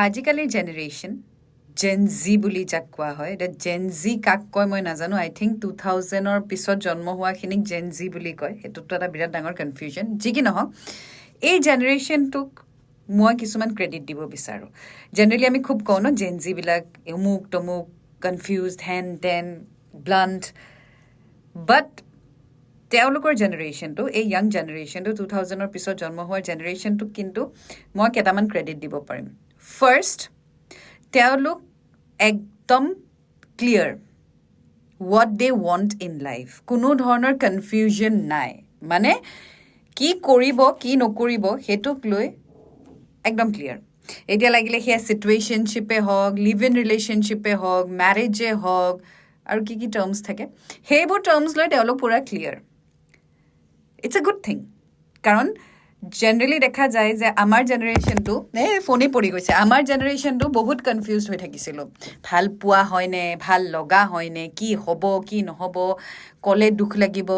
আজিকালিৰ জেনেৰেশ্যন জেন জি বুলি যাক কোৱা হয় এতিয়া জেন জি কাক কয় মই নাজানো আই থিংক 2000ৰ পিছত জন্ম হোৱাখিনিক জেন জি বুলি কয় সেইটোতো এটা বিৰাট ডাঙৰ কনফিউজন যি কি নহওক এই জেনেৰেশ্যনটোক মই কিছুমান ক্ৰেডিট দিব বিচাৰোঁ জেনেৰেলি আমি খুব কওঁ ন জেন জিবিলাক অমুক তমুক কনফিউজড হেন টেন ব্লাণ্ট বাট তেওঁলোকৰ জেনেৰেশ্যনটো এই য়াং জেনেৰেশ্যনটো 2000ৰ পিছত জন্ম হোৱাৰ জেনেৰেশ্যনটোক কিন্তু মই কেইটামান ক্ৰেডিট দিব পাৰিম ফাৰ্ষ্ট তেওঁলোক একদম clear what they want in life কোনো ধৰণৰ কনফিউজন নাই মানে কি কৰিব কি নকৰিব সেইটোক লৈ একদম ক্লিয়াৰ এতিয়া লাগিলে সেয়া চিটুৱেশ্যনশ্বিপে হওক লিভ ইন ৰিলেশ্যনশ্বিপে হওক মেৰেজে হওক আৰু কি কি টাৰ্মছ থাকে সেইবোৰ টাৰ্মছ লৈ তেওঁলোক পূৰা clear it's a good thing কাৰণ জেনেৰেলি দেখা যায় যে আমাৰ জেনেৰেশ্যনটো ফোনেই পৰি গৈছে আমাৰ জেনেৰেশ্যনটো বহুত কনফিউজ হৈ থাকিছিলোঁ ভাল পোৱা হয়নে ভাল লগা হয়নে কি হ'ব কি নহ'ব ক'লে দুখ লাগিব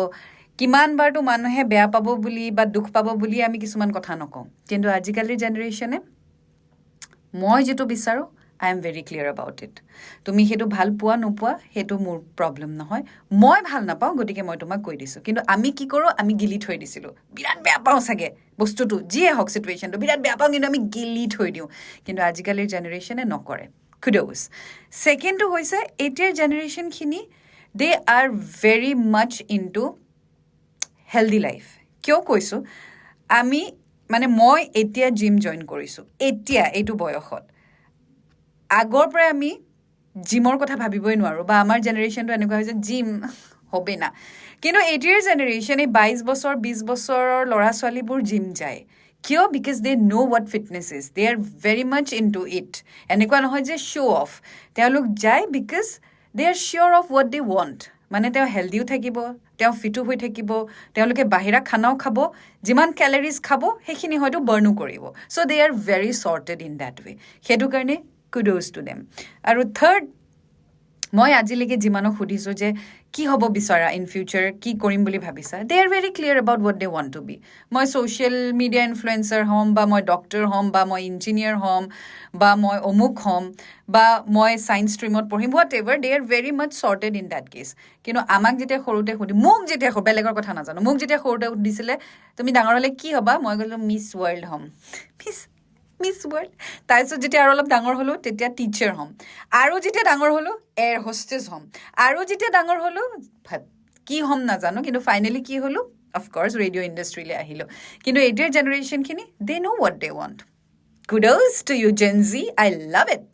কিমানবাৰতো মানুহে বেয়া পাব বুলি বা দুখ পাব বুলি আমি কিছুমান কথা নকওঁ কিন্তু আজিকালিৰ জেনেৰেশ্যনে মই যিটো বিচাৰোঁ I am very clear about it তুমি সেইটো ভাল পোৱা নোপোৱা সেইটো মোৰ প্ৰব্লেম নহয় মই ভাল নাপাওঁ গতিকে মই তোমাক কৈ দিছোঁ কিন্তু আমি কি কৰোঁ আমি গিলি থৈ দিছিলোঁ বিৰাট বেয়া পাওঁ চাগে বস্তুটো যিয়ে হওক চিটুৱেশ্যনটো বিৰাট বেয়া পাওঁ কিন্তু আমি গিলি থৈ দিওঁ কিন্তু আজিকালিৰ জেনেৰেশ্যনে নকৰে কুড'জ ছেকেণ্ডটো হৈছে এতিয়াৰ জেনেৰেশ্যনখিনি দে are very much into healthy life কিয় কৈছোঁ আমি মানে মই এতিয়া জিম জইন কৰিছোঁ এতিয়া এইটো বয়সত আগৰ পৰাই আমি জিমৰ কথা ভাবিবই নোৱাৰোঁ বা আমাৰ জেনেৰেশ্যনটো এনেকুৱা হৈছে জিম হ'বেই না কিন্তু এতিয়াৰ জেনেৰেশ্যন এই 22 বছৰ 20 বছৰৰ ল'ৰা ছোৱালীবোৰ জিম যায় কিয় because they know' what fitness is they are very much into it এনেকুৱা নহয় যে শ্ব' অফ তেওঁলোক যায় because they are sure of what they want মানে তেওঁ হেল্ডিও থাকিব তেওঁ ফিটো হৈ থাকিব তেওঁলোকে বাহিৰা খানাও খাব যিমান কেলৰিজ খাব সেইখিনি হয়তো বাৰ্ণো কৰিব so' they are very sorted in that way সেইটো কাৰণে কুড'জ টু দেম আৰু থাৰ্ড মই আজিলৈকে যিমানক সুধিছোঁ যে কি হ'ব বিচৰা ইন ফিউচাৰ কি কৰিম বুলি ভাবিছা they are very clear about what they want to be মই ছ'চিয়েল মিডিয়া ইনফ্লুৱেঞ্চাৰ হ'ম বা মই ডক্টৰ হ'ম বা মই ইঞ্জিনিয়াৰ হ'ম বা মই অমুক হ'ম বা মই ছায়েন্স ষ্ট্ৰীমত পঢ়িম whatever they are very much sorted in that case কিন্তু আমাক যেতিয়া সৰুতে মোক যেতিয়া বেলেগৰ কথা নাজানো মোক যেতিয়া সৰুতে সুধিছিলে তুমি ডাঙৰ হ'লে কি হ'বা মই ক'লোঁ মিছ ৱৰ্ল্ড হ'ম মিছ ৱৰ্ল্ড তাৰপিছত যেতিয়া আৰু অলপ ডাঙৰ হ'লোঁ তেতিয়া টিচাৰ হ'ম আৰু যেতিয়া ডাঙৰ হ'লোঁ এয়াৰ হোষ্টেজ হ'ম আৰু যেতিয়া ডাঙৰ হ'লোঁ কি হ'ম নাজানো কিন্তু ফাইনেলি কি হ'লোঁ অফক'ৰ্ছ ৰেডিঅ' ইণ্ডাষ্ট্ৰীলৈ আহিলোঁ কিন্তু এতিয়াৰ জেনেৰেশ্যনখিনি they know' what they want kudos to you Gen Z I love it